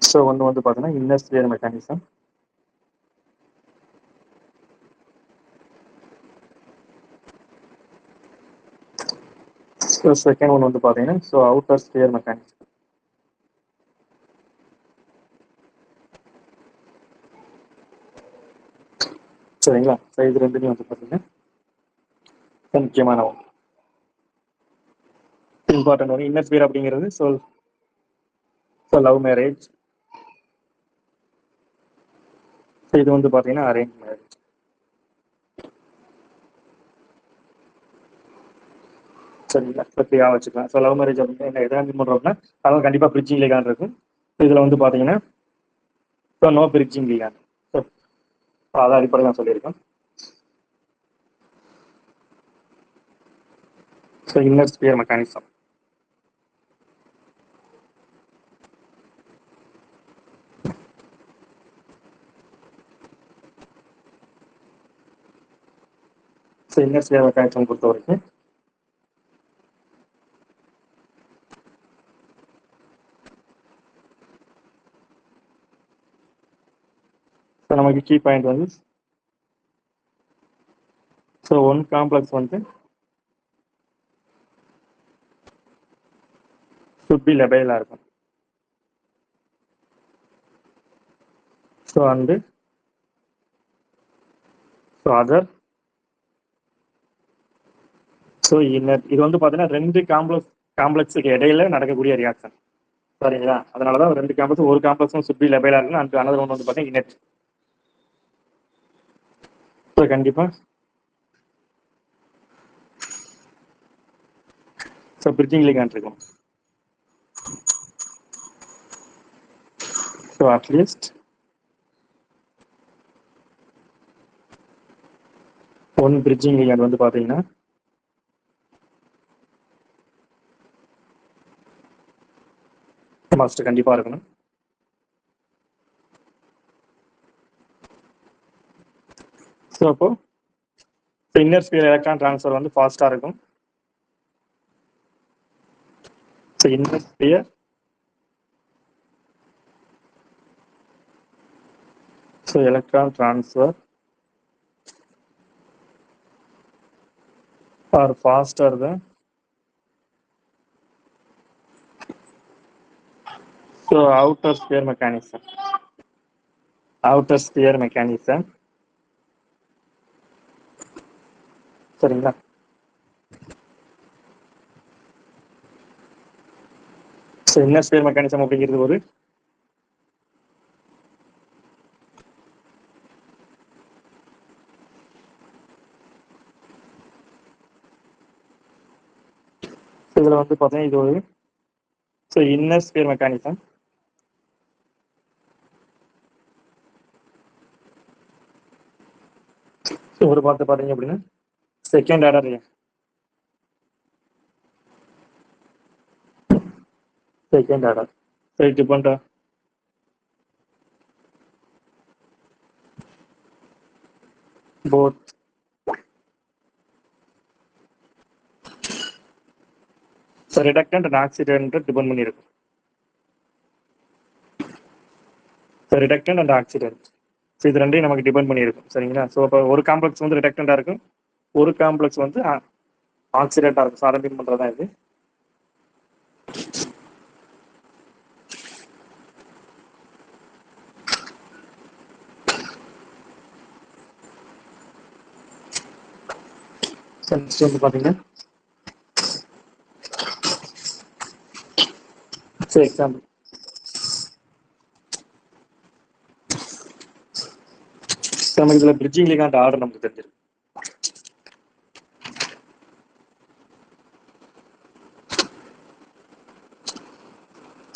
So ஒன்று வந்து பார்த்தீங்கன்னா inner sphere mechanism. So second one வந்து பார்த்தீங்கன்னா ஸோ அவுட்டர் ஸ்பியர் மெக்கானிசம். சரிங்களா? ஸோ இது ரெண்டுமே வந்து பார்த்தீங்கன்னா முக்கியமான ஒன்று, இம்பார்ட்டன்ட் ஒன்று. இன்னர் ஸ்பியர் அப்படிங்கிறது ஸோ லவ் மேரேஜ். இது வந்து பார்த்தீங்கன்னா அரேஞ்ச் மேரேஜ். சரிங்களா? இப்படியா வச்சுக்கலாம். ஸோ லவ் மேரேஜ் அப்படின்னா என்ன எதாவது மீன் பண்ணுறோம்னா அதெல்லாம் கண்டிப்பாக பிரிட்ஜிங் லீகான் இருக்கும். இதில் வந்து பார்த்தீங்கன்னா so no bridging ligand. So அதை அடிப்படையில் நான் சொல்லியிருக்கேன். So inner sphere mechanism. So inner sphere mechanism பொறுத்த வரைக்கும் ஸோ நமக்கு கீ பாயிண்ட் வந்து ஸோ ஒன் காம்ப்ளெக்ஸ் வந்து should be labile இருக்கும். So and so other so inner. இது வந்து பார்த்தீங்கன்னா ரெண்டு காம்ப்ளெக்ஸுக்கு இடையில நடக்கக்கூடிய ரியாக்ஷன். சரிங்களா? அதனால தான் ரெண்டு காம்ப்ளெக்ஸ், ஒரு காம்ப்ளெக்ஸும் should be labile இருக்குன்னு அண்ட் அனதர் ஒன்று வந்து பார்த்தீங்கன்னா இன்னர். ஸோ கண்டிப்பாக ஸோ பிரிட்ஜிங் லீகான் இருக்கும். ஸோ அட்லீஸ்ட் ஒன் பிரிட்ஜிங் லீகான் வந்து பார்த்தீங்கன்னா மஸ்ட் கண்டிப்பாக இருக்கணும். ஸோ அப்போ இன்னர் ஸ்பியர் எலக்ட்ரான் ட்ரான்ஸ்ஃபர் வந்து ஃபாஸ்ட்டாக இருக்கும். So inner sphere so electron transfer are faster than so outer sphere mechanism. Outer sphere mechanism. சரிங்களா? ஸோ இன்னர் ஸ்பியர் மெக்கானிசம் அப்படிங்கிறது ஒரு இதில் வந்து பார்த்தீங்கன்னா இது ஒரு so inner sphere mechanism. So ஒரு பார்த்து பார்த்தீங்க அப்படின்னா செகண்ட் ஆர்டர் ஸோ இது பண்ணுற both so reductant and oxidant depend பண்ணியிருக்கும். So reductant and oxidant so இது ரெண்டையும் நமக்கு டிபெண்ட் பண்ணியிருக்கும். சரிங்களா? ஸோ இப்போ ஒரு காம்ப்ளெக்ஸ் வந்து ரிடக்டண்டாக இருக்கும், ஒரு காம்ப்ளெக்ஸ் வந்து ஆக்சிடென்ட்டாக இருக்கும். ஸோ அதை டிபெண்ட் பண்ணுறது தான் இது. நெக்ஸ்ட் வந்து பார்த்தீங்கன்னா ஸோ எக்ஸாம்பிள் நமக்கு இதில் பிரிட்ஜிங் லீகாண்ட் ஆர்டர் நமக்கு தெரிஞ்சிருக்கு.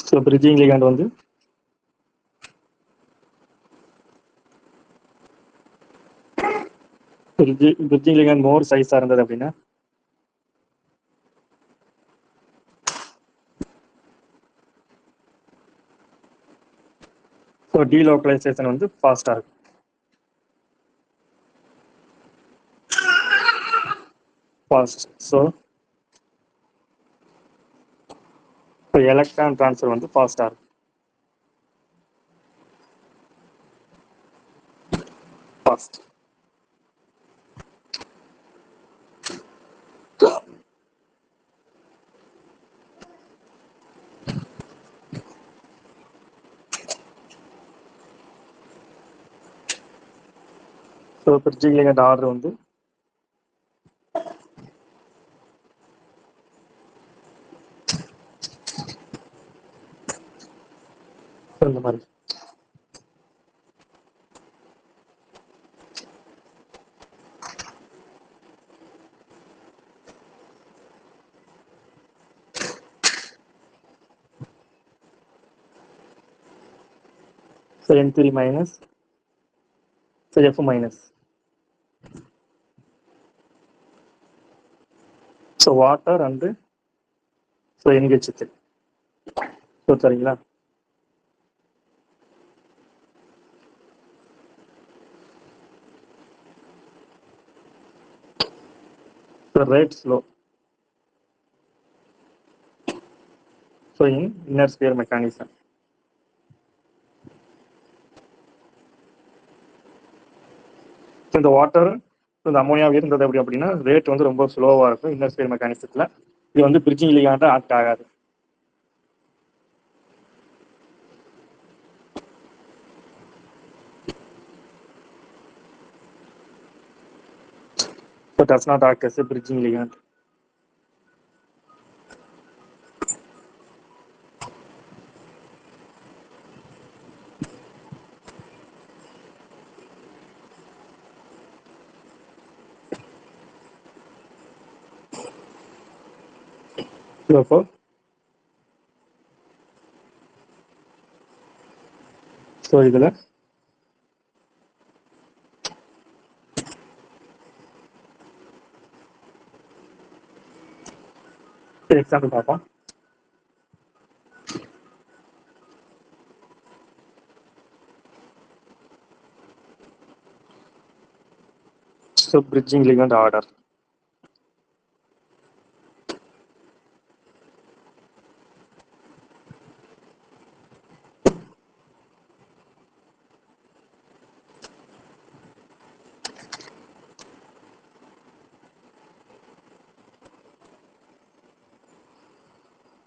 ஸோ பிரிட்ஜிங் லீகாண்ட் வந்து பிரிட்ஜிங் லீகாண்ட் மோர் சைஸாக இருந்தது அப்படின்னா ஸோ டீலோக்கலைசேஷன் வந்து ஃபாஸ்ட்டாக இருக்கும். ஃபாஸ்ட் ஸோ எலக்ட்ரான் ட்ரான்ஸ்ஃபர் வந்து ஃபாஸ்ட்டாக இருக்கும். Fast. So bridging ligand order வந்து இந்த மாதிரி. So N3 minus, so F minus. So water and so NH3. So சரிங்களா? So rate slow. So in inner sphere mechanism. So இந்த வாட்டர் இந்த ammonia இருந்தது அப்படின்னா ரேட் வந்து ரொம்ப ஸ்லோவாக இருக்கும் இன்னர் ஸ்பியர் மெக்கானிசத்தில். இது வந்து பிரிட்ஜிங் லிகாண்ட் ஆக்ட் ஆகாது. So does not act as a bridging ligand. Therefore, so இதுல எக்ஸாம்பிள் பார்ப்போம். So bridging ligand order.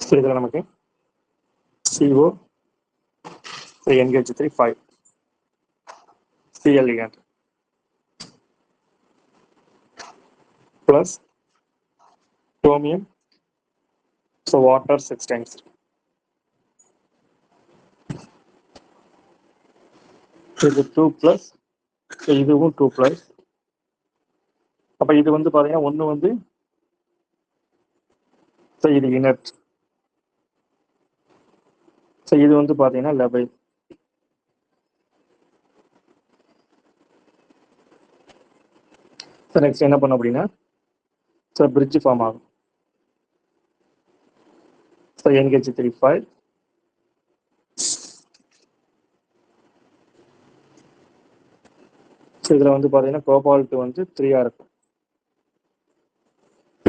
So இதில் நமக்கு CO NH3 5 Cl ligand plus chromium, so water 6 times. இது 2 ப்ளஸ், இதுவும் 2 plus. அப்போ இது வந்து பார்த்தீங்கன்னா ஒன்று வந்து ஸோ இது இனர்ட், ஸோ இது வந்து பார்த்தீங்கன்னா லெபைல். ஸோ நெக்ஸ்ட் என்ன பண்ணும் அப்படின்னா ஸோ பிரிட்ஜ் ஃபார்ம் ஆகும். ஸோ NH3 5 ஸோ இதில் வந்து பார்த்தீங்கன்னா கோபால்ட் வந்து 3 இருக்கும்.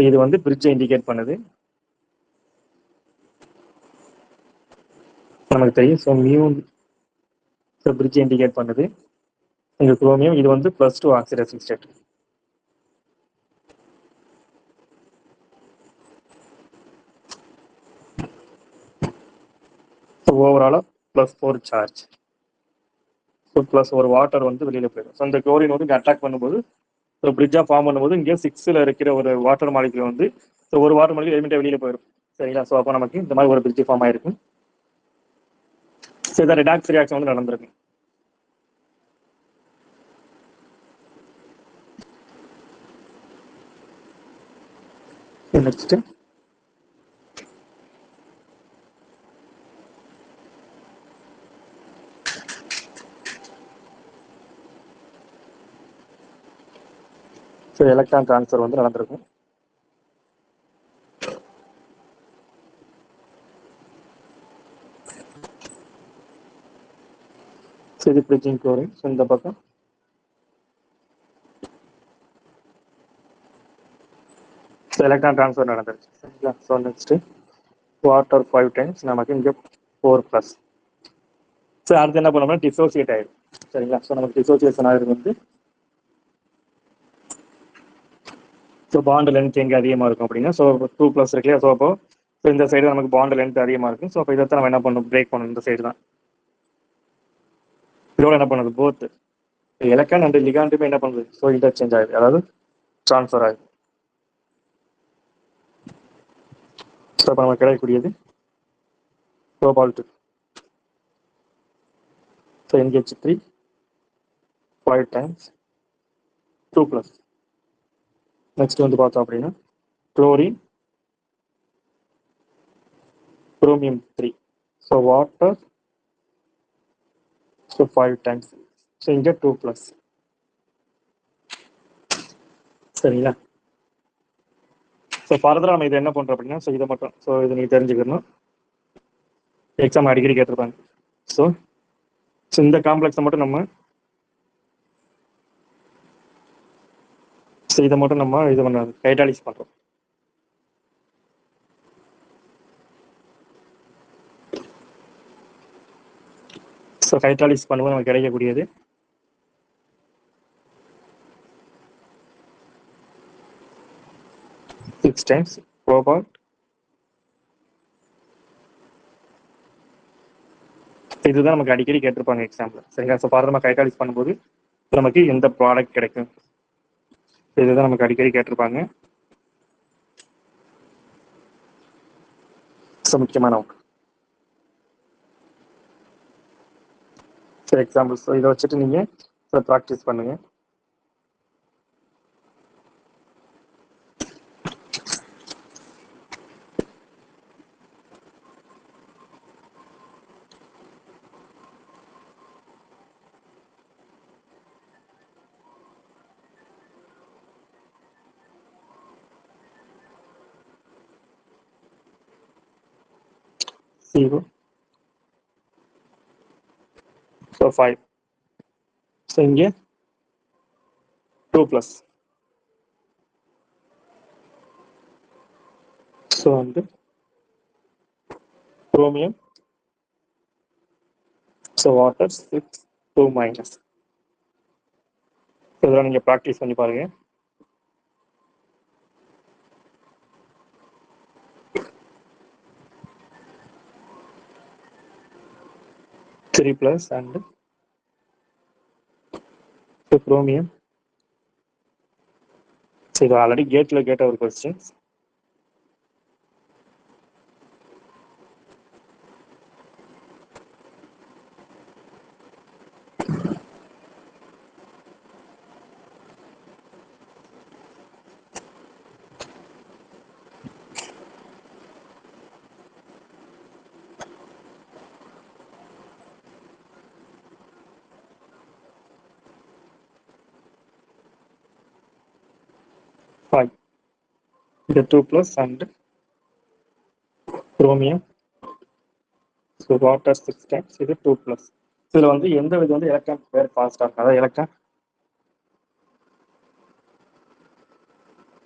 இது வந்து பிரிட்ஜை இண்டிகேட் பண்ணுது நமக்கு தெரியும். ஸோ மியூ ஸோ பிரிட்ஜை இண்டிகேட் பண்ணுது. இங்கே குரோமியம் இது வந்து +2 ஆக்சிடேஷன் ஸ்டேட். ஸோ ஓவராலாக +4 சார்ஜ். ஸோ ப்ளஸ் ஒரு வாட்டர் வந்து வெளியில் போயிடும். ஸோ அந்த குளோரின் வந்து இங்கே அட்டாக் பண்ணும்போது ஸோ பிரிட்ஜாக ஃபார்ம் பண்ணும்போது இங்கே 6ல் இருக்கிற ஒரு வாட்டர் மாலிகுல் வந்து ஸோ ஒரு வாட்டர் மாலிகுல் எலிமெண்ட்டாக வெளியில் போயிடும். சரிங்களா? ஸோ அப்போ நமக்கு இந்த மாதிரி ஒரு பிரிட்ஜ் ஃபார்ம் ஆயிருக்கும். ஸோ இதை ரெடாக்ஸ் ரியாக்ஷன் வந்து நடந்திருக்கும். நெக்ஸ்ட் ஸோ எலக்ட்ரான் ட்ரான்ஸ்ஃபர் வந்து நடந்திருக்கும். ஸோ இது பிரிட்ஜிங் குளோரின். ஸோ இந்த பக்கம் ஸோ எலக்ட்ரான் ட்ரான்ஸ்ஃபர் நடந்துருச்சு. சரிங்களா? ஸோ நெக்ஸ்ட் வாட்டர் 5 டைம்ஸ் நமக்கு இங்கே 4+. ஸோ அடுத்து என்ன பண்ணோம்னா டிசோசியேட் ஆயிடும். சரிங்களா? ஸோ நமக்கு டிசோசியேஷன் ஆகிறது வந்து ஸோ பாண்ட் லென்த் எங்கே அதிகமாக இருக்கும் அப்படின்னா, ஸோ 2+ இருக்கு இல்லையா? ஸோ அப்போ ஸோ இந்த சைடு நமக்கு பாண்ட் லென்த் அதிகமாக இருக்கும். ஸோ அப்போ இதைத்தான் நம்ம என்ன பண்ணணும், பிரேக் பண்ணணும். இந்த சைடு தான் இதோட என்ன பண்ணுது, போத் எலக்ட்ரான் அண்ட் லிகாண்டுமே என்ன பண்ணுது, ஸோ இன்டர்சேஞ்ச் ஆகுது, அதாவது ட்ரான்ஸ்ஃபர் ஆகுது. ஸோ இப்போ நமக்கு கிடைக்கக்கூடியது cobalt. So NH3 5 times 2+. Next வந்து பார்த்தோம் அப்படின்னா chlorine chromium 3. So water, so 5 times. So இங்கே 2+. சரிங்களா? ஸோ ஃபர்தராக நம்ம இதை என்ன பண்ணுறோம் அப்படின்னா, ஸோ இதை மட்டும், ஸோ இதை நீங்கள் தெரிஞ்சுக்கணும், எக்ஸாம் அடிக்கடி கேட்டிருப்பாங்க. ஸோ இந்த காம்ப்ளெக்ஸை மட்டும் நம்ம, ஸோ இதை மட்டும் நம்ம இது பண்ண கைட்டாலிஸ் பண்ணுறோம். ஸோ கைட்டாலிஸ் பண்ணும்போது நமக்கு கிடைக்கக்கூடியது 6 டைம்ஸ் கோபால்ட். இதுதான் நமக்கு அடிக்கடி கேட்டிருப்பாங்க எக்ஸாம்பிள். சரிங்களா? ஸோ ஃபர்தராக கைட்டாலிஸ் பண்ணும்போது நமக்கு எந்த ப்ராடக்ட் கிடைக்கும், இதுதான் நமக்கு அடிக்கடி கேட்டிருப்பாங்க. ஸோ முக்கியமான ஒன்று. ஸோ எக்ஸாம்பிள்ஸ், ஸோ இதை வச்சுட்டு நீங்கள் ஸோ ப்ராக்டிஸ் பண்ணுங்க. CO, so 5. ஸோ இங்கே 2+. ஸோ வந்து குரோமியம், ஸோ வாட்டர் 6 2-. இதெல்லாம் நீங்கள் ப்ராக்டிஸ் பண்ணி பாருங்க. Three plus and chromium. So இது ஆல்ரெடி கேட்டில் கேட்ட ஒரு கொஸ்டின்ஸ். இந்த 2+ and chromium, so water 6 times, இது 2+. இதில் வந்து எந்த வித வந்து எலக்ட்ரான் பேர் ஃபாஸ்டாக இருக்கும், அதாவது electron.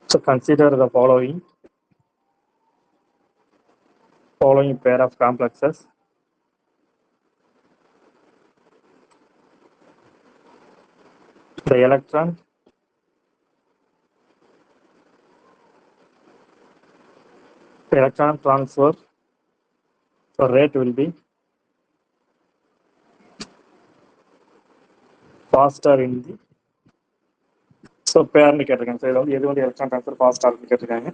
So consider the following pair of complexes. The electron transfer rate will be faster in the, so பேர்னு கேட்டிருக்காங்க. ஸோ இதில் வந்து எது வந்து எலக்ட்ரான் ட்ரான்ஸ்ஃபர் ஃபாஸ்டாக இருக்குன்னு கேட்டிருக்காங்க.